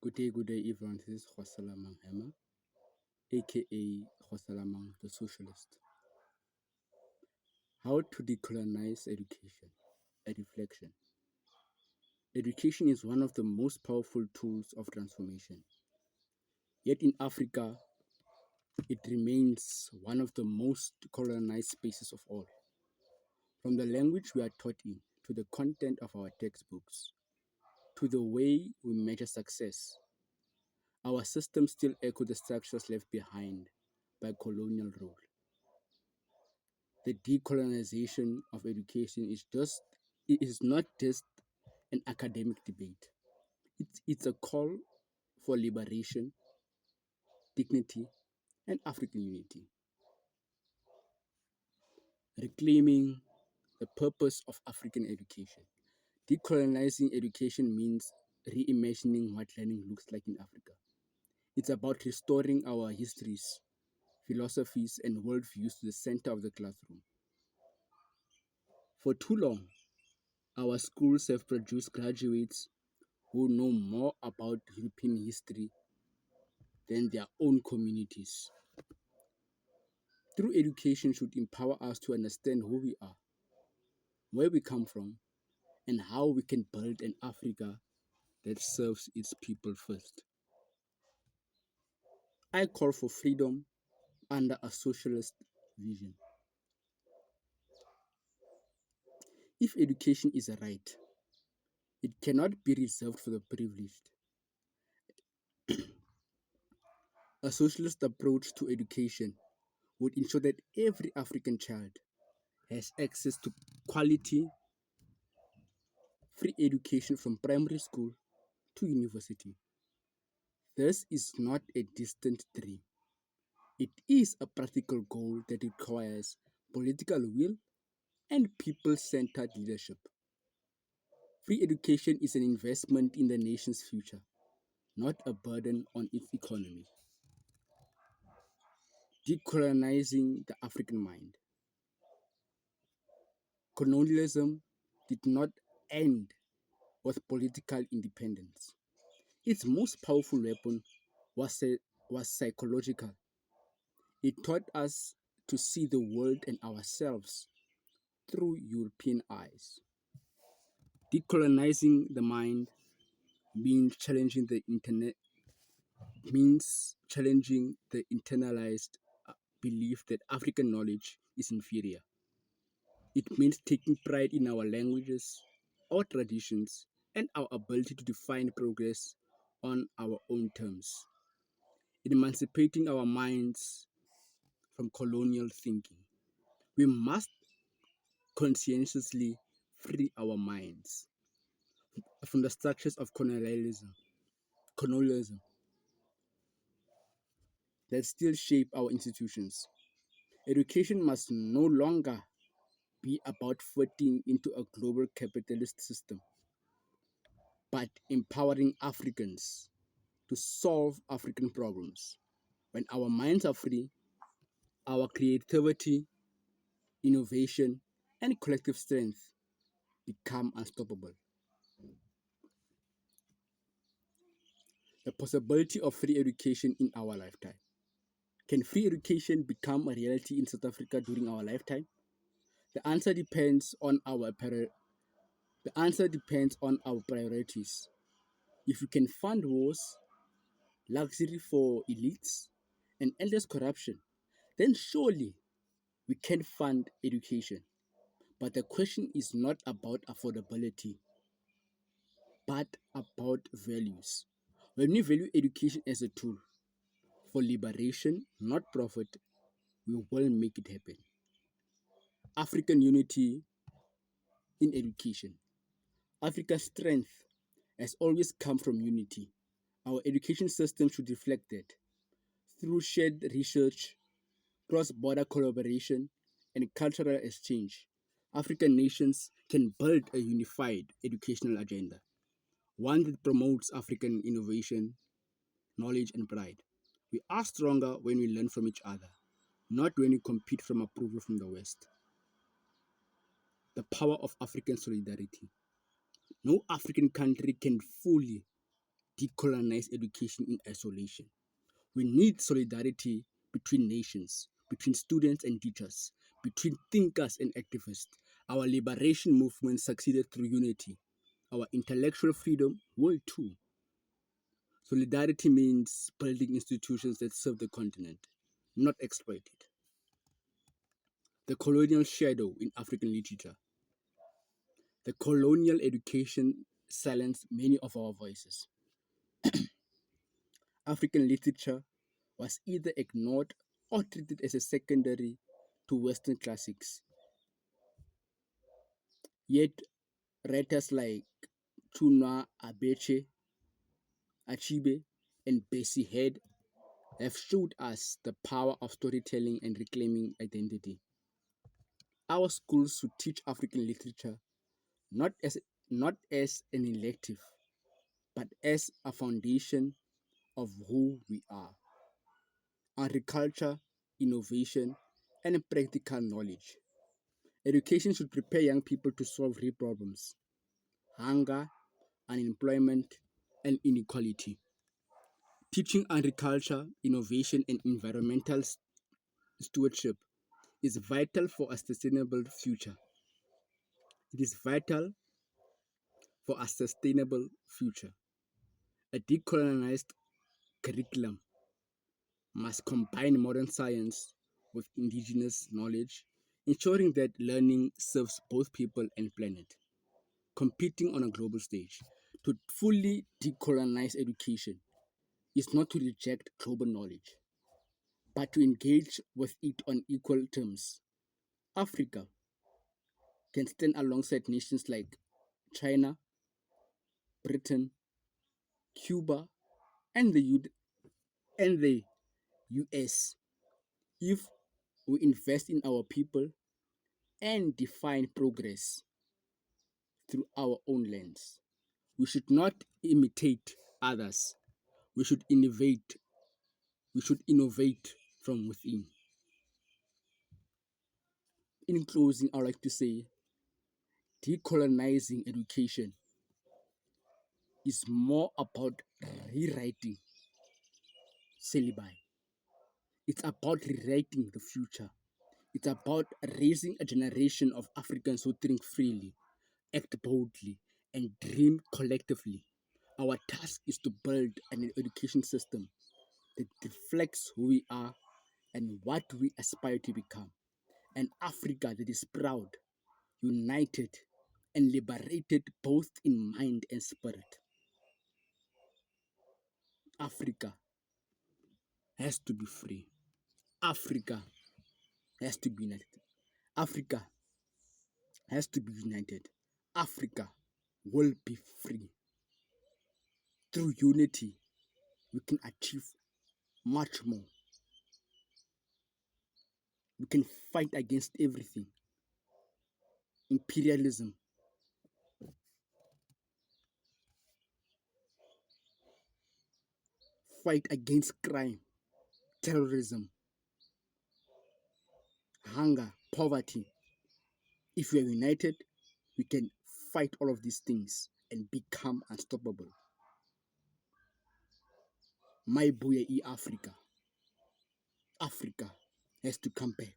Good day, everyone. This is Gosalamang, aka Gosalamang the Socialist. How to decolonize education? A reflection. Education is one of the most powerful tools of transformation. Yet in Africa, it remains one of the most colonized spaces of all. From the language we are taught in, to the content of our textbooks, to the way we measure success, our systems still echo the structures left behind by colonial rule. The decolonization of education is not just an academic debate. It's a call for liberation, dignity, and African unity. Reclaiming the purpose of African education. Decolonizing education means reimagining what learning looks like in Africa. It's about restoring our histories, philosophies, and worldviews to the center of the classroom. For too long, our schools have produced graduates who know more about European history than their own communities. True education should empower us to understand who we are, where we come from, and how we can build an Africa that serves its people first. I call for freedom under a socialist vision. If education is a right, it cannot be reserved for the privileged. A socialist approach to education would ensure that every African child has access to quality, free education from primary school to university. This is not a distant dream. It is a practical goal that requires political will and people centered leadership. Free education is an investment in the nation's future, not a burden on its economy. Decolonizing the African mind. Colonialism did not end with political independence. Its most powerful weapon was psychological. It taught us to see the world and ourselves through European eyes. Decolonizing the mind means challenging the internalized belief that African knowledge is inferior. It means taking pride in our languages, our traditions, and our ability to define progress on our own terms. Emancipating our minds from colonial thinking. We must conscientiously free our minds from the structures of colonialism that still shape our institutions. Education must no longer be about fitting into a global capitalist system, but empowering Africans to solve African problems. When our minds are free, our creativity, innovation, and collective strength become unstoppable. The possibility of free education in our lifetime. Can free education become a reality in South Africa during our lifetime? The answer depends on our priorities. If we can fund wars, luxury for elites, and endless corruption, then surely we can fund education. But the question is not about affordability, but about values. When we value education as a tool for liberation, not profit, we will make it happen. African unity in education. Africa's strength has always come from unity. Our education system should reflect that. Through shared research, cross border collaboration, and cultural exchange, African nations can build a unified educational agenda, one that promotes African innovation, knowledge, and pride. We are stronger when we learn from each other, not when we compete from approval from the West. The power of African solidarity. No African country can fully decolonize education in isolation. We need solidarity between nations, between students and teachers, between thinkers and activists. Our liberation movement succeeded through unity. Our intellectual freedom will too. Solidarity means building institutions that serve the continent, not exploit it. The colonial shadow in African literature. The colonial education silenced many of our voices. African literature was either ignored or treated as a secondary to Western classics. Yet, writers like Chunwa Abeche, Achibe, and Bessie Head have showed us the power of storytelling and reclaiming identity. Our schools should teach African literature not as not as an elective, but as a foundation of who we are. Agriculture, innovation, and practical knowledge. Education should prepare young people to solve real problems: hunger, unemployment, and inequality. Teaching agriculture, innovation, and environmental stewardship is vital for a sustainable future. It is vital for a sustainable future. A decolonized curriculum must combine modern science with indigenous knowledge, ensuring that learning serves both people and planet. Competing on a global stage, to fully decolonize education is not to reject global knowledge, but to engage with it on equal terms. Africa can stand alongside nations like China, Britain, Cuba, and the US if we invest in our people and define progress through our own lens. We should not imitate others. We should innovate. We should innovate from within. In closing, I would like to say decolonizing education is more about rewriting syllabi. It's about rewriting the future. It's about raising a generation of Africans who think freely, act boldly, and dream collectively. Our task is to build an education system that reflects who we are and what we aspire to become. An Africa that is proud, united, and liberated both in mind and spirit. Africa has to be free. Africa has to be united. Africa has to be united. Africa will be free. Through unity, we can achieve much more. We can fight against everything: imperialism, fight against crime, terrorism, hunger, poverty. If we are united, we can fight all of these things and become unstoppable. My boy, Africa. Africa has to come back.